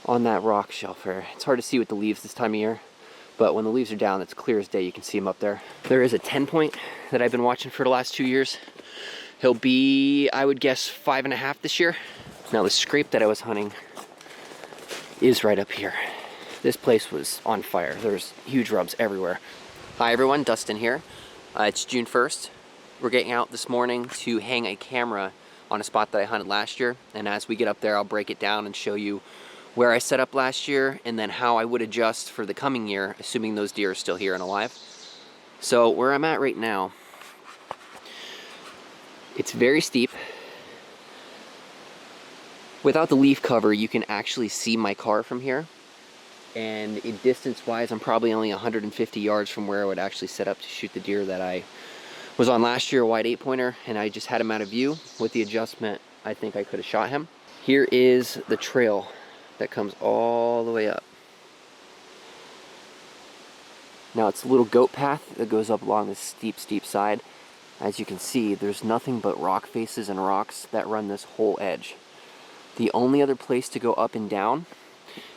on that rock shelf here. It's hard to see with the leaves this time of year, but when the leaves are down, it's clear as day. You can see them up there. There is a 10 point that I've been watching for the last 2 years. He'll be, I would guess, 5.5 this year. Now the scrape that I was hunting is right up here. This place was on fire. There's huge rubs everywhere. Hi everyone, Dustin here. It's June 1st. We're getting out this morning to hang a camera on a spot that I hunted last year. And as we get up there, I'll break it down and show you where I set up last year and then how I would adjust for the coming year, assuming those deer are still here and alive. So where I'm at right now, it's very steep. Without the leaf cover, you can actually see my car from here. And in distance-wise, I'm probably only 150 yards from where I would actually set up to shoot the deer that I was on last year, a white 8-pointer, and I just had him out of view. With the adjustment, I think I could have shot him. Here is the trail that comes all the way up. Now it's a little goat path that goes up along this steep, steep side. As you can see, there's nothing but rock faces and rocks that run this whole edge. The only other place to go up and down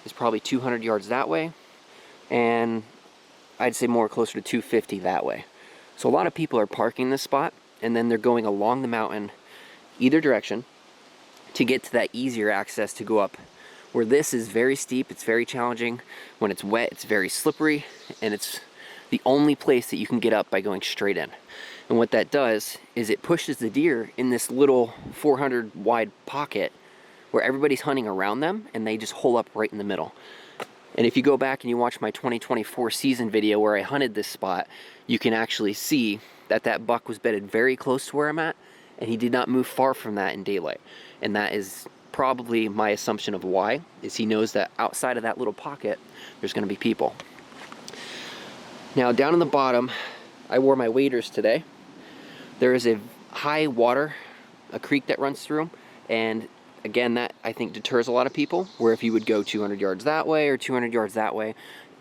is probably 200 yards that way, and I'd say more closer to 250 that way. So a lot of people are parking this spot, and then they're going along the mountain either direction to get to that easier access to go up. Where this is very steep, it's very challenging. When it's wet, it's very slippery, and it's the only place that you can get up by going straight in. And what that does is it pushes the deer in this little 400 wide pocket where everybody's hunting around them and they just hole up right in the middle. And if you go back and you watch my 2024 season video where I hunted this spot, you can actually see that that buck was bedded very close to where I'm at, and he did not move far from that in daylight. And that is probably my assumption of why, is he knows that outside of that little pocket, there's gonna be people. Now down in the bottom, I wore my waders today. There is a high water, a creek that runs through, and again, that I think deters a lot of people, where if you would go 200 yards that way or 200 yards that way,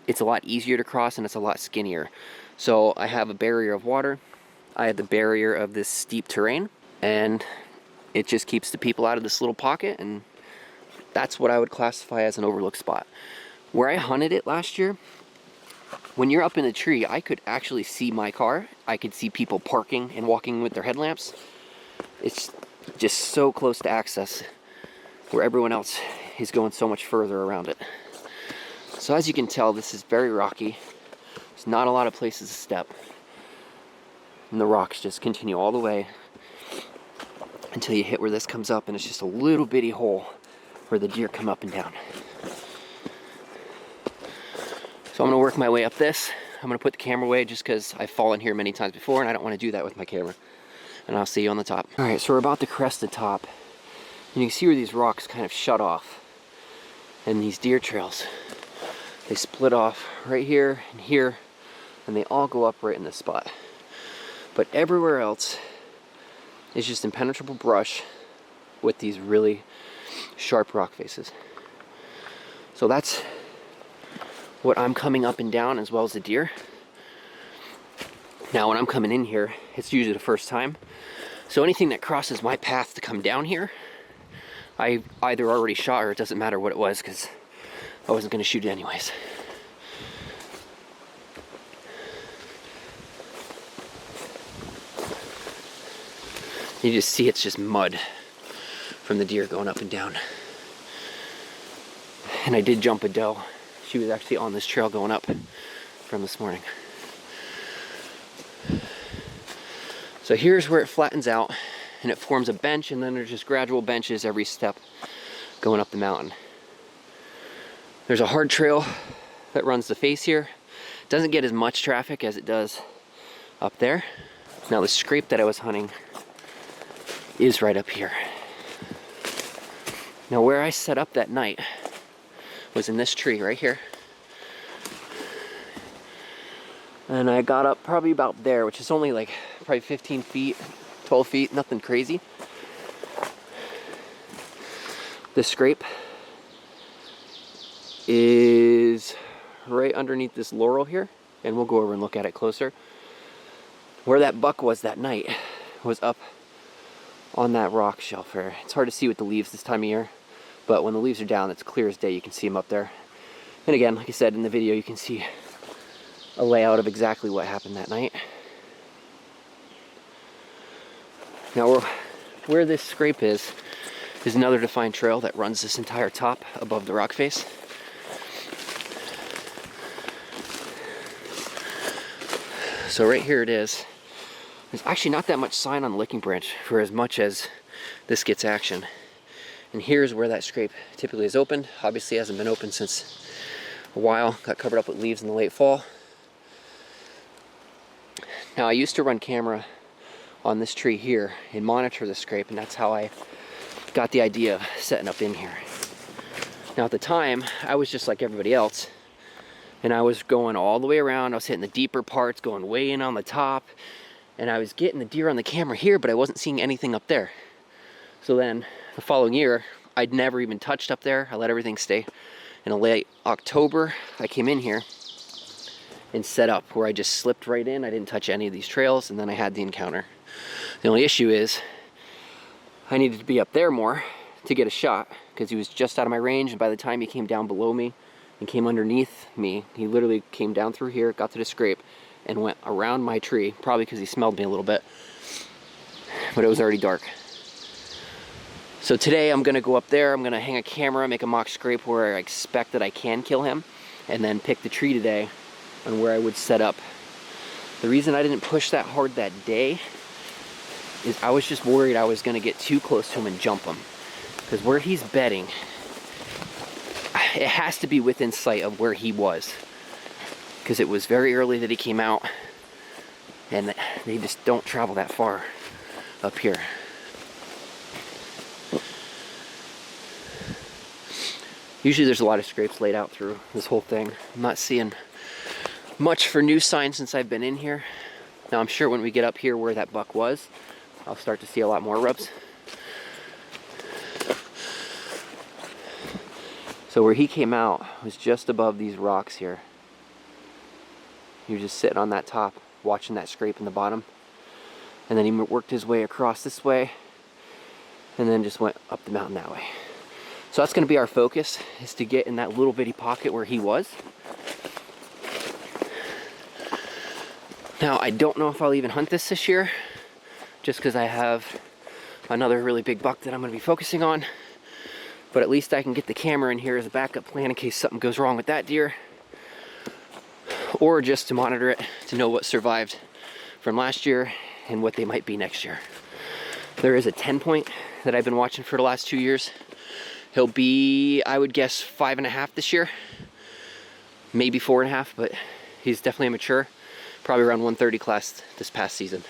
it's a lot easier to cross and it's a lot skinnier. So I have a barrier of water, I have the barrier of this steep terrain, and it just keeps the people out of this little pocket, and that's what I would classify as an overlooked spot. Where I hunted it last year, when you're up in a tree, I could actually see my car. I could see people parking and walking with their headlamps. It's just so close to access, where everyone else is going so much further around it. So as you can tell, this is very rocky. There's not a lot of places to step. And the rocks just continue all the way until you hit where this comes up, and it's just a little bitty hole where the deer come up and down. So I'm gonna work my way up this. I'm gonna put the camera away just because I've fallen here many times before and I don't want to do that with my camera. And I'll see you on the top. All right, so we're about to crest the top. And you can see where these rocks kind of shut off. And these deer trails, they split off right here and here, and they all go up right in this spot. But everywhere else is just impenetrable brush with these really sharp rock faces. So that's what I'm coming up and down, as well as the deer. Now when I'm coming in here, it's usually the first time. So anything that crosses my path to come down here, I either already shot, or it doesn't matter what it was because I wasn't going to shoot it anyways. You just see it's just mud from the deer going up and down. And I did jump a doe. She was actually on this trail going up from this morning. So here's where it flattens out and it forms a bench, and then there's just gradual benches every step going up the mountain. There's a hard trail that runs the face here. It doesn't get as much traffic as it does up there. Now the scrape that I was hunting is right up here. Now where I set up that night was in this tree right here. And I got up probably about there, which is only like probably 15 feet, 12 feet, nothing crazy. This scrape is right underneath this laurel here, and we'll go over and look at it closer. Where that buck was that night was up on that rock shelf here. It's hard to see with the leaves this time of year, But when the leaves are down, it's clear as day. You can see them up there. And again, like I said in the video, you can see a layout of exactly what happened that night. Now, where this scrape is another defined trail that runs this entire top above the rock face. So right here it is. There's actually not that much sign on the licking branch for as much as this gets action. And here's where that scrape typically is opened. Obviously hasn't been open since a while. Got covered up with leaves in the late fall. Now I used to run camera on this tree here and monitor the scrape, and that's how I got the idea of setting up in here. Now at the time, I was just like everybody else, and I was going all the way around. I was hitting the deeper parts, going way in on the top, and I was getting the deer on the camera here, but I wasn't seeing anything up there. So then the following year, I'd never even touched up there. I let everything stay. In late October, I came in here and set up where I just slipped right in. I didn't touch any of these trails, and then I had the encounter. The only issue is I needed to be up there more to get a shot because he was just out of my range, and by the time he came down below me and came underneath me, he literally came down through here, got to the scrape, and went around my tree, probably because he smelled me a little bit, but it was already dark. So today I'm gonna go up there, I'm gonna hang a camera, make a mock scrape where I expect that I can kill him, and then pick the tree today on where I would set up. The reason I didn't push that hard that day is I was just worried I was gonna get too close to him and jump him. Because where he's bedding, it has to be within sight of where he was. Because it was very early that he came out, and they just don't travel that far up here. Usually there's a lot of scrapes laid out through this whole thing. I'm not seeing much for new signs since I've been in here. Now I'm sure when we get up here where that buck was, I'll start to see a lot more rubs. So where he came out was just above these rocks here. He was just sitting on that top, watching that scrape in the bottom. And then he worked his way across this way, and then just went up the mountain that way. So that's gonna be our focus, is to get in that little bitty pocket where he was. Now, I don't know if I'll even hunt this year, just because I have another really big buck that I'm gonna be focusing on. But at least I can get the camera in here as a backup plan in case something goes wrong with that deer. Or just to monitor it, to know what survived from last year and what they might be next year. There is a 10 point that I've been watching for the last 2 years. He'll be, I would guess, 5.5 this year. Maybe 4.5, but he's definitely immature. Probably around 130 class this past season.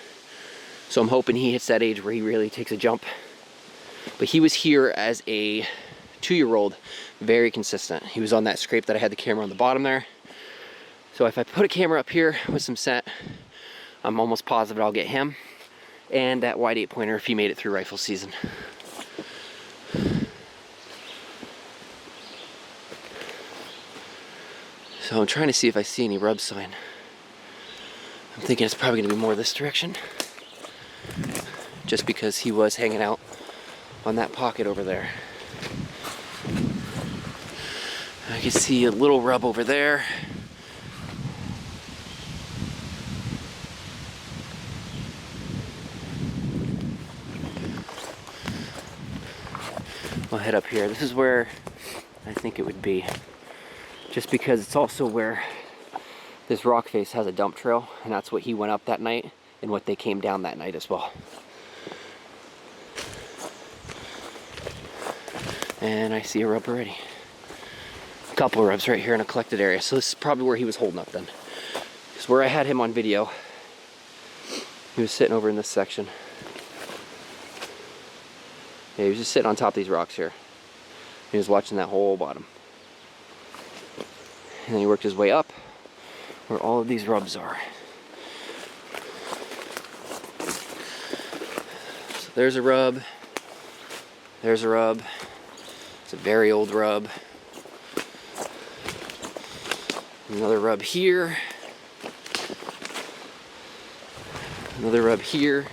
So I'm hoping he hits that age where he really takes a jump. But he was here as a 2-year-old, very consistent. He was on that scrape that I had the camera on the bottom there. So if I put a camera up here with some scent, I'm almost positive I'll get him and that wide 8-pointer if he made it through rifle season. So I'm trying to see if I see any rub sign. I'm thinking it's probably gonna be more this direction, just because he was hanging out on that pocket over there. I can see a little rub over there. I'll head up here. This is where I think it would be, just because it's also where this rock face has a dump trail, and that's what he went up that night and what they came down that night as well. And I see a rub already. A couple of rubs right here in a collected area. So this is probably where he was holding up then. Because where I had him on video, he was sitting over in this section. Yeah, he was just sitting on top of these rocks here. He was watching that whole bottom. And then he worked his way up where all of these rubs are. So there's a rub. There's a rub. It's a very old rub. Another rub here. Another rub here.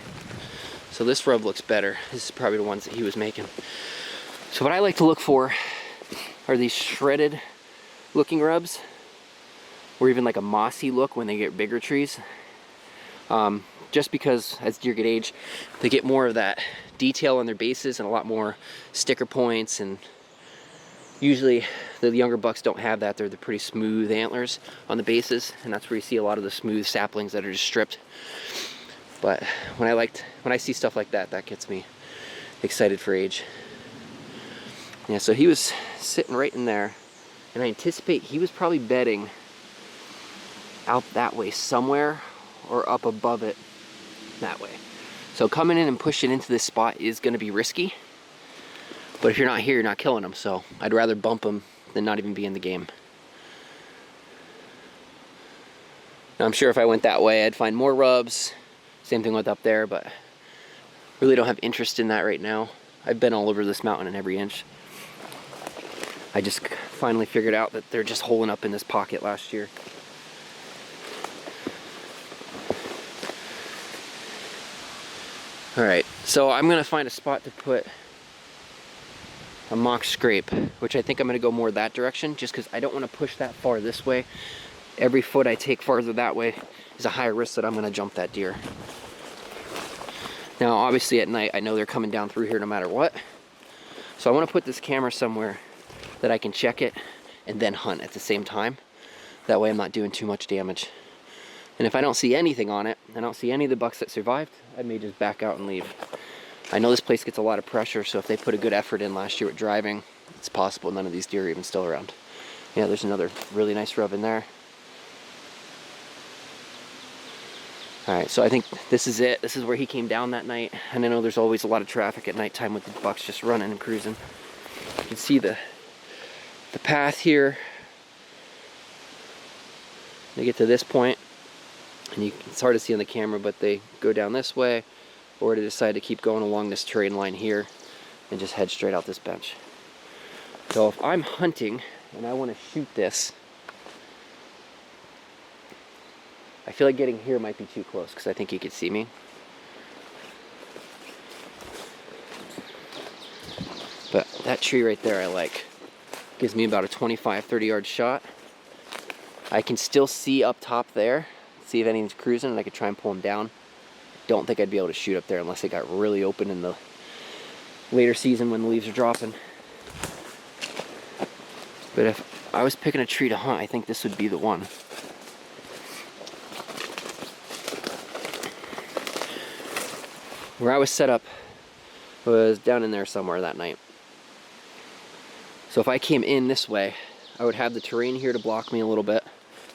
So this rub looks better. This is probably the ones that he was making. So what I like to look for are these shredded looking rubs, or even like a mossy look when they get bigger trees. Just because as deer get age, they get more of that detail on their bases and a lot more sticker points, and usually the younger bucks don't have that. They're the pretty smooth antlers on the bases, and that's where you see a lot of the smooth saplings that are just stripped. But when I see stuff like that, that gets me excited for age. Yeah, so he was sitting right in there, and I anticipate he was probably bedding out that way somewhere, or up above it that way. So coming in and pushing into this spot is going to be risky, but if you're not here, you're not killing them, so I'd rather bump them than not even be in the game. Now I'm sure if I went that way I'd find more rubs, same thing with up there, but really don't have interest in that right now. I've been all over this mountain in every inch. I just finally figured out that they're just holing up in this pocket last year. Alright, so I'm going to find a spot to put a mock scrape, which I think I'm going to go more that direction, just because I don't want to push that far this way. Every foot I take farther that way is a higher risk that I'm going to jump that deer. Now obviously at night I know they're coming down through here no matter what, so I want to put this camera somewhere that I can check it and then hunt at the same time. That way I'm not doing too much damage. And if I don't see anything on it, I don't see any of the bucks that survived, I may just back out and leave. I know this place gets a lot of pressure, so if they put a good effort in last year with driving, it's possible none of these deer are even still around. Yeah, there's another really nice rub in there. Alright, so I think this is it. This is where he came down that night. And I know there's always a lot of traffic at nighttime with the bucks just running and cruising. You can see the path here. They get to this point, and it's hard to see on the camera, but they go down this way, or they decide to keep going along this terrain line here and just head straight out this bench. So if I'm hunting and I want to shoot this, I feel like getting here might be too close because I think he could see me. But that tree right there I like. Gives me about a 25-30 yard shot. I can still see up top there, see if anything's cruising, and I could try and pull him down. Don't think I'd be able to shoot up there unless it got really open in the later season when the leaves are dropping. But if I was picking a tree to hunt, I think this would be the one. Where I was set up was down in there somewhere that night. So if I came in this way, I would have the terrain here to block me a little bit,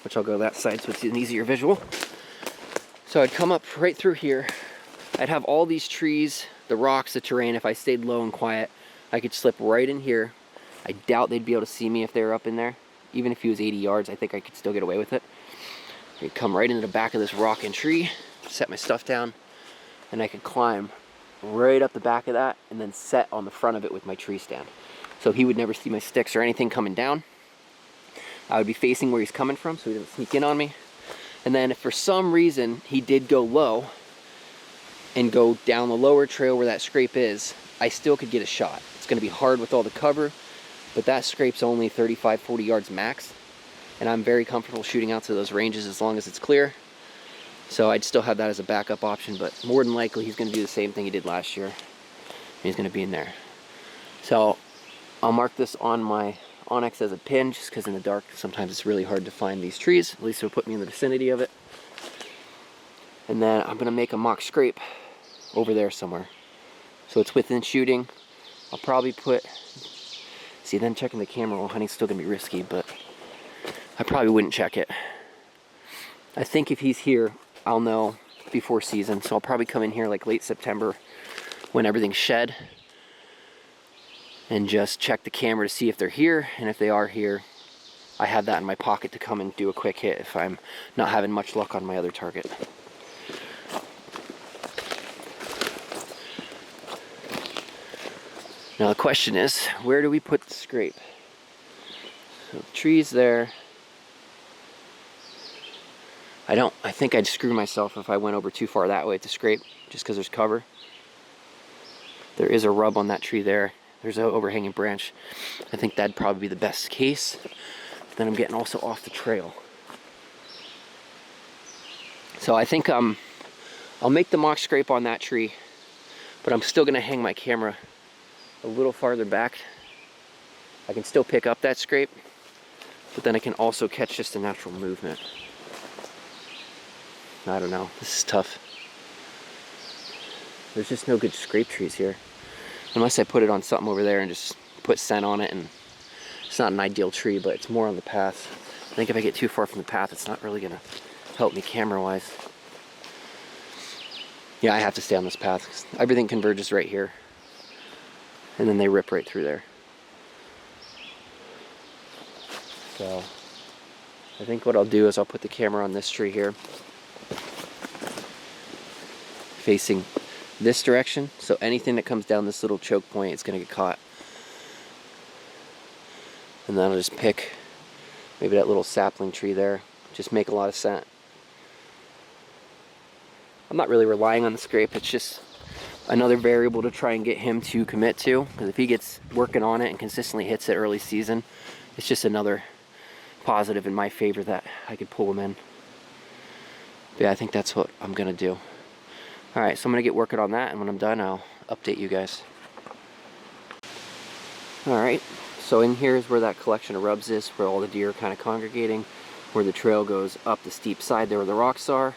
which I'll go that side so it's an easier visual. So I'd come up right through here. I'd have all these trees, the rocks, the terrain. If I stayed low and quiet, I could slip right in here. I doubt they'd be able to see me if they were up in there. Even if he was 80 yards, I think I could still get away with it. I'd come right into the back of this rock and tree, set my stuff down, and I could climb right up the back of that and then set on the front of it with my tree stand. So he would never see my sticks or anything coming down. I would be facing where he's coming from so he doesn't sneak in on me. And then if for some reason he did go low and go down the lower trail where that scrape is, I still could get a shot. It's going to be hard with all the cover, but that scrape's only 35-40 yards max. And I'm very comfortable shooting out to those ranges as long as it's clear. So I'd still have that as a backup option, but more than likely he's going to do the same thing he did last year. He's going to be in there. So I'll mark this on my Onyx as a pin, just because in the dark sometimes it's really hard to find these trees. At least it'll put me in the vicinity of it. And then I'm going to make a mock scrape over there somewhere. So it's within shooting. I'll probably put... See, then checking the camera while hunting's still going to be risky, but I probably wouldn't check it. I think if he's here, I'll know before season. So I'll probably come in here like late September when everything's shed and just check the camera to see if they're here. And if they are here, I have that in my pocket to come and do a quick hit if I'm not having much luck on my other target. Now the question is, where do we put the scrape? So the tree's there. I think I'd screw myself if I went over too far that way to scrape, just because there's cover. There is a rub on that tree there. there's an overhanging branch. I think that'd probably be the best case. Then I'm getting also off the trail. So I think I'll make the mock scrape on that tree, but I'm still gonna hang my camera a little farther back. I can still pick up that scrape, but then I can also catch just a natural movement. I don't know, this is tough. There's just no good scrape trees here. Unless I put it on something over there and just put scent on it, and it's not an ideal tree, but it's more on the path. I think if I get too far from the path, it's not really gonna help me camera-wise. Yeah, I have to stay on this path, 'cause everything converges right here. And then they rip right through there. So, I think what I'll do is I'll put the camera on this tree here, facing this direction, so anything that comes down this little choke point is going to get caught. And then I'll just pick maybe that little sapling tree there, just make a lot of scent. I'm not really relying on the scrape, it's just another variable to try and get him to commit to, because if he gets working on it and consistently hits it early season, it's just another positive in my favor that I could pull him in. But yeah, I think that's what I'm gonna do. Alright, so I'm gonna get working on that, and when I'm done I'll update you guys. Alright, so in here is where that collection of rubs is, where all the deer are kind of congregating, where the trail goes up the steep side there where the rocks are,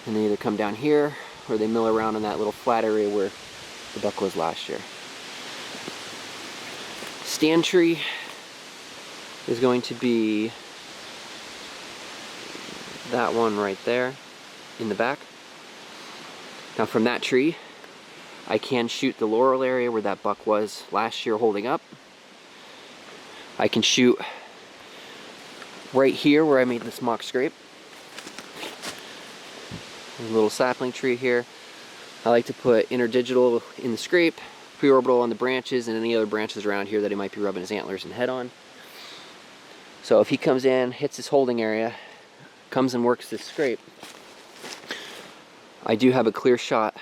and they either come down here or they mill around in that little flat area where the buck was last year. Stand tree is going to be that one right there in the back. Now from that tree, I can shoot the laurel area where that buck was last year holding up. I can shoot right here where I made this mock scrape. A little sapling tree here. I like to put interdigital in the scrape, preorbital on the branches, and any other branches around here that he might be rubbing his antlers and head on. So if he comes in, hits his holding area, comes and works this scrape, I do have a clear shot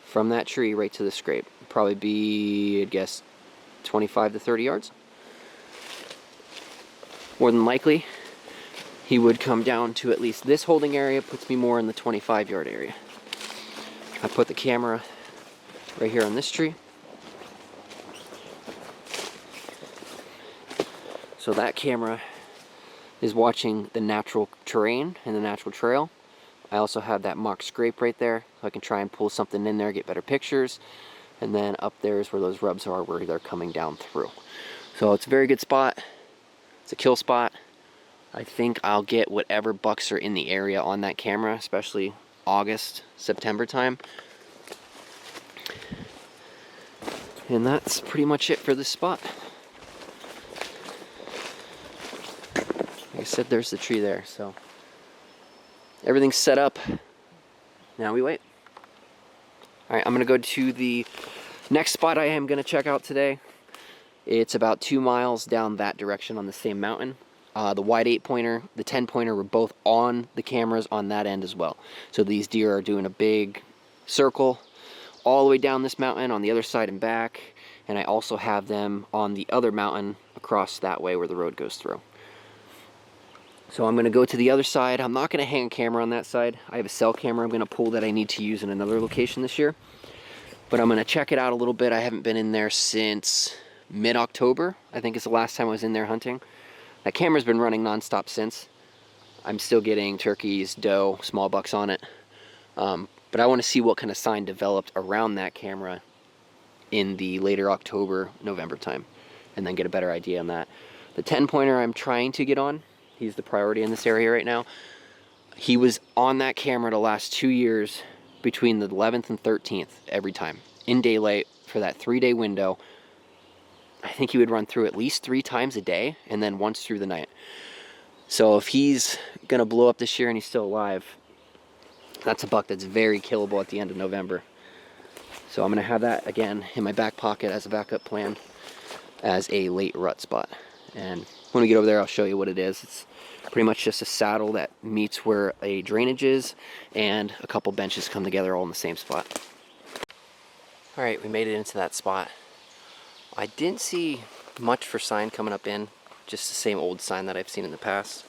from that tree right to the scrape. Probably be, I'd guess, 25 to 30 yards. More than likely, he would come down to at least this holding area, puts me more in the 25-yard area. I put the camera right here on this tree. So that camera is watching the natural terrain and the natural trail. I also have that mock scrape right there, so I can try and pull something in there, get better pictures. And then up there is where those rubs are, where they're coming down through. So it's a very good spot. It's a kill spot. I think I'll get whatever bucks are in the area on that camera, especially August, September time. And that's pretty much it for this spot. Like I said, there's the tree there, so everything's set up. Now we wait. Alright, I'm gonna go to the next spot I am gonna check out today. It's about 2 miles down that direction on the same mountain. The wide 8-pointer, the 10-pointer were both on the cameras on that end as well. So these deer are doing a big circle all the way down this mountain on the other side and back. And I also have them on the other mountain across that way where the road goes through. So I'm going to go to the other side. I'm not going to hang a camera on that side. I have a cell camera I'm going to pull that I need to use in another location this year. But I'm going to check it out a little bit. I haven't been in there since mid-October. I think it's the last time I was in there hunting. That camera's been running non-stop since. I'm still getting turkeys, doe, small bucks on it. But I want to see what kind of sign developed around that camera in the later October, November time, and then get a better idea on that. The 10-pointer I'm trying to get on. He's the priority in this area right now. He was on that camera the last 2 years between the 11th and 13th every time, in daylight for that 3-day window. I think he would run through at least 3 times a day and then once through the night. So if he's gonna blow up this year and he's still alive, that's a buck that's very killable at the end of November. So I'm gonna have that again in my back pocket as a backup plan as a late rut spot. And when we get over there, I'll show you what it is. It's pretty much just a saddle that meets where a drainage is, and a couple benches come together all in the same spot. All right, we made it into that spot. I didn't see much for sign coming up in, just the same old sign that I've seen in the past.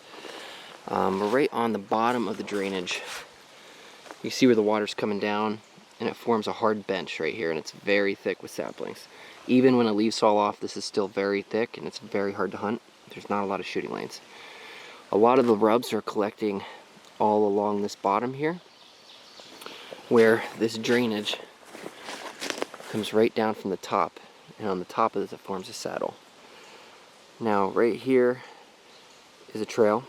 We're right on the bottom of the drainage. You see where the water's coming down, and it forms a hard bench right here, and it's very thick with saplings. Even when the leaves fall off, this is still very thick, and it's very hard to hunt. There's not a lot of shooting lanes. A lot of the rubs are collecting all along this bottom here, where this drainage comes right down from the top, and on the top of this it forms a saddle. Now right here is a trail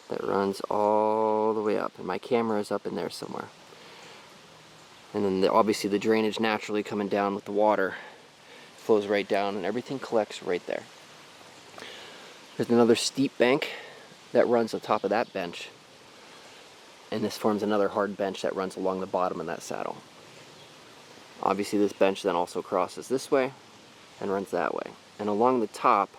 that runs all the way up, and my camera is up in there somewhere. And then obviously the drainage naturally coming down with the water flows right down, and everything collects right there. There's another steep bank that runs on top of that bench, and this forms another hard bench that runs along the bottom of that saddle. Obviously this bench then also crosses this way and runs that way. And along the top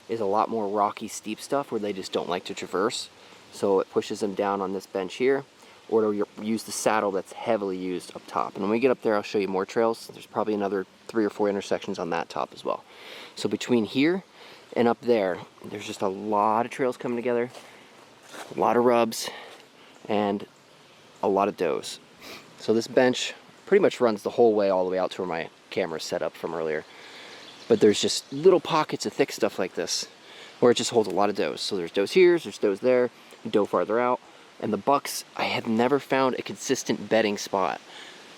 is a lot more rocky, steep stuff where they just don't like to traverse. So it pushes them down on this bench here, or to use the saddle that's heavily used up top. And when we get up there, I'll show you more trails. There's probably another 3 or 4 intersections on that top as well. So between here and up there, there's just a lot of trails coming together, a lot of rubs, and a lot of does. So this bench pretty much runs the whole way, all the way out to where my camera is set up from earlier. But there's just little pockets of thick stuff like this, where it just holds a lot of does. So there's does here, there's does there, doe farther out. And the bucks, I have never found a consistent bedding spot.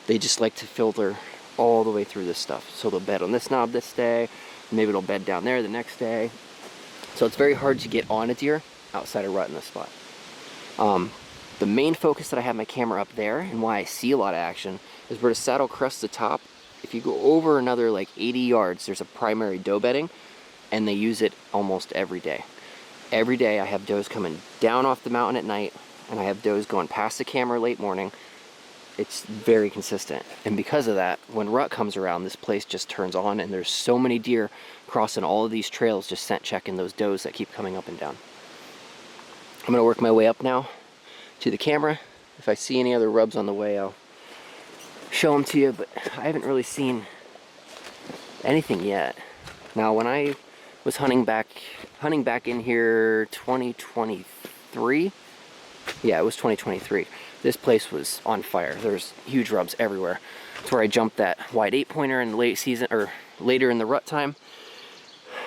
They just like to filter all the way through this stuff. So they'll bed on this knob this day, maybe it'll bed down there the next day. So it's very hard to get on a deer outside of rut in this spot. The main focus that I have my camera up there, and why I see a lot of action, is where the saddle crests the top. If you go over another like 80 yards, there's a primary doe bedding, and they use it almost every day. Every day I have does coming down off the mountain at night, and I have does going past the camera late morning. It's very consistent. And because of that, when rut comes around, this place just turns on, and there's so many deer crossing all of these trails just scent checking those does that keep coming up and down. I'm gonna work my way up now to the camera. If I see any other rubs on the way, I'll show them to you, but I haven't really seen anything yet. Now, when I was hunting back in here 2023, yeah, it was 2023. This place was on fire. There's huge rubs everywhere. It's where I jumped that wide 8-pointer in the late season, or later in the rut time.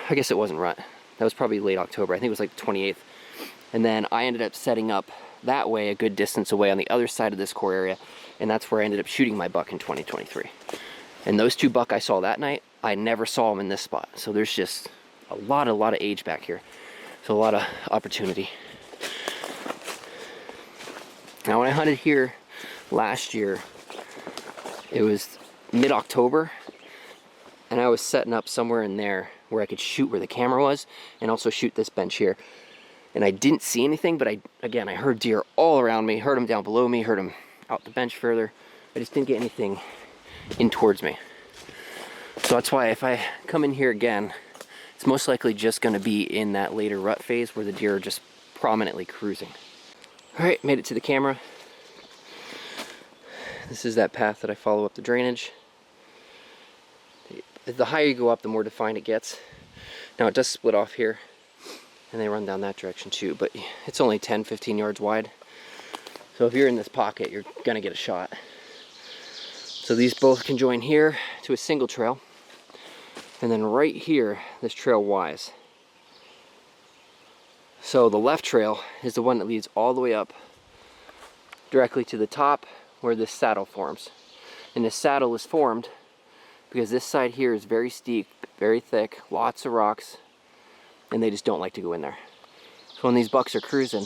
I guess it wasn't rut. That was probably late October. I think it was like the 28th. And then I ended up setting up that way a good distance away on the other side of this core area, and that's where I ended up shooting my buck in 2023. And those 2 buck I saw that night, I never saw them in this spot. So there's just a lot of age back here. So a lot of opportunity. Now when I hunted here last year, it was mid-October, and I was setting up somewhere in there where I could shoot where the camera was, and also shoot this bench here. And I didn't see anything, but again, I heard deer all around me, heard them down below me, heard them out the bench further. I just didn't get anything in towards me. So that's why if I come in here again, it's most likely just going to be in that later rut phase where the deer are just prominently cruising. Alright, made it to the camera. This is that path that I follow up the drainage. The higher you go up, the more defined it gets. Now it does split off here, and they run down that direction too, but it's only 10-15 yards wide. So if you're in this pocket, you're gonna get a shot. So these both can join here to a single trail, and then right here, this trail Y's. So the left trail is the one that leads all the way up directly to the top where this saddle forms. And this saddle is formed because this side here is very steep, very thick, lots of rocks, and they just don't like to go in there. So when these bucks are cruising,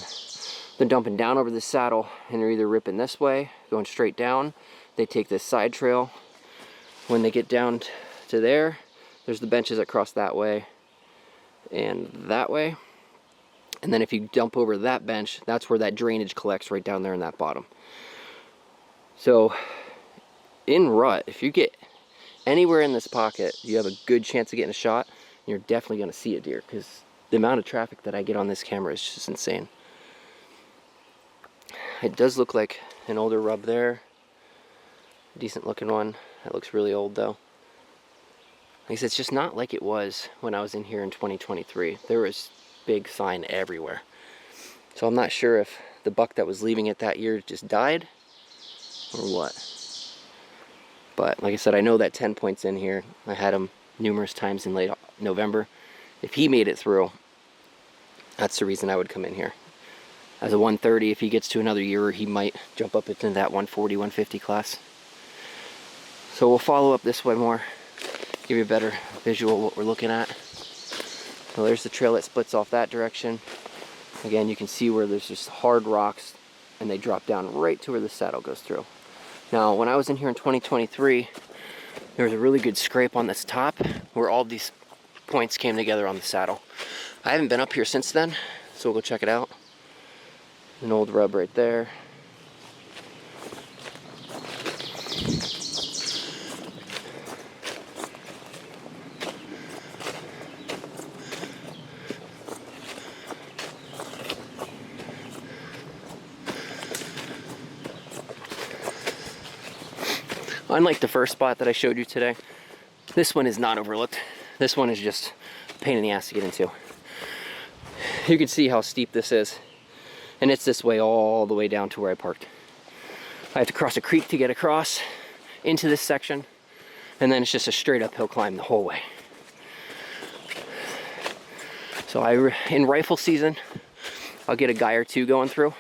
they're dumping down over the saddle, and they're either ripping this way, going straight down. They take this side trail. When they get down to there, there's the benches that cross that way and that way. And then if you dump over that bench, that's where that drainage collects right down there in that bottom. So in rut, if you get anywhere in this pocket, you have a good chance of getting a shot. You're definitely going to see a deer, because the amount of traffic that I get on this camera is just insane. It does look like an older rub there. Decent looking one. That looks really old though. Like I said, it's just not like it was when I was in here in 2023. There was big sign everywhere. So I'm not sure if the buck that was leaving it that year just died or what. But like I said, I know that 10 points in here. I had him numerous times in late November. If he made it through, that's the reason I would come in here. As a 130, if he gets to another year, he might jump up into that 140, 150 class. So we'll follow up this way more, give you a better visual of what we're looking at. So there's the trail that splits off that direction. Again, you can see where there's just hard rocks and they drop down right to where the saddle goes through. Now, when I was in here in 2023, there was a really good scrape on this top where all these points came together on the saddle. I haven't been up here since then, so we'll go check it out. An old rub right there. Unlike the first spot that I showed you today, this one is not overlooked. This one is just a pain in the ass to get into. You can see how steep this is. And it's this way all the way down to where I parked. I have to cross a creek to get across into this section. And then it's just a straight uphill climb the whole way. So in rifle season, I'll get a guy or two going through.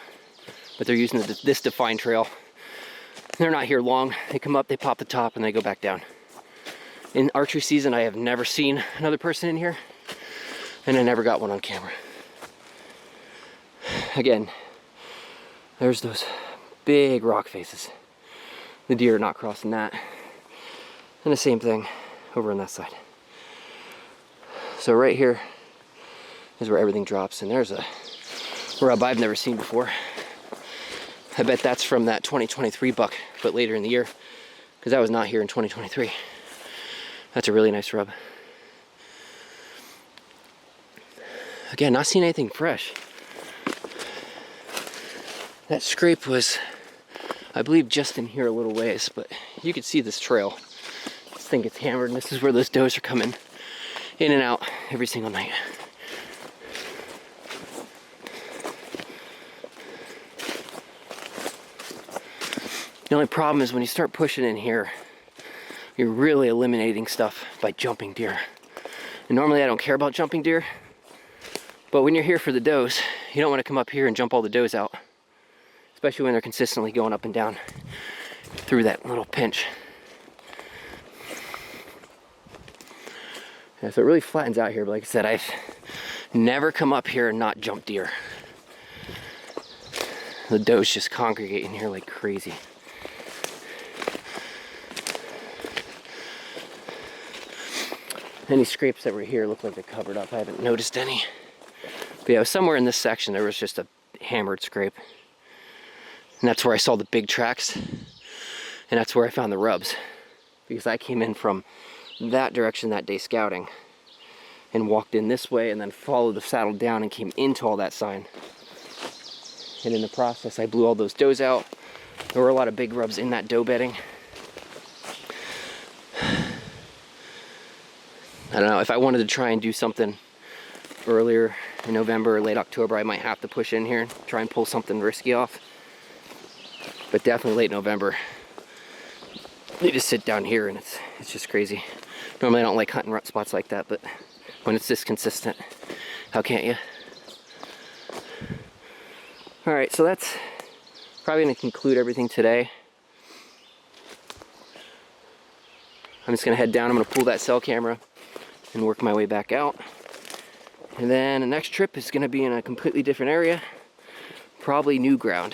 But they're using this defined trail. They're not here long. They come up, they pop the top, and they go back down. In archery season, I have never seen another person in here, and I never got one on camera. Again, there's those big rock faces. The deer are not crossing that. And the same thing over on that side. So right here is where everything drops, and there's a rub I've never seen before. I bet that's from that 2023 buck, but later in the year, because I was not here in 2023. That's a really nice rub. Again, not seeing anything fresh. That scrape was, I believe, just in here a little ways, but you can see this trail. This thing gets hammered, and this is where those does are coming in and out every single night. The only problem is when you start pushing in here, you're really eliminating stuff by jumping deer. And normally I don't care about jumping deer, but when you're here for the does, you don't want to come up here and jump all the does out, especially when they're consistently going up and down through that little pinch. Yeah, so it really flattens out here, but like I said, I've never come up here and not jumped deer. The does just congregate in here like crazy. Any scrapes that were here look like they're covered up. I haven't noticed any. But yeah, somewhere in this section there was just a hammered scrape. And that's where I saw the big tracks. And that's where I found the rubs. Because I came in from that direction that day scouting. And walked in this way and then followed the saddle down and came into all that sign. And in the process I blew all those does out. There were a lot of big rubs in that doe bedding. I don't know, if I wanted to try and do something earlier in November or late October, I might have to push in here and try and pull something risky off. But definitely late November, you just sit down here and it's just crazy. Normally I don't like hunting rut spots like that, but when it's this consistent, how can't you? Alright, so that's probably going to conclude everything today. I'm just going to head down, I'm going to pull that cell camera and work my way back out. And then the next trip is going to be in a completely different area, probably new ground.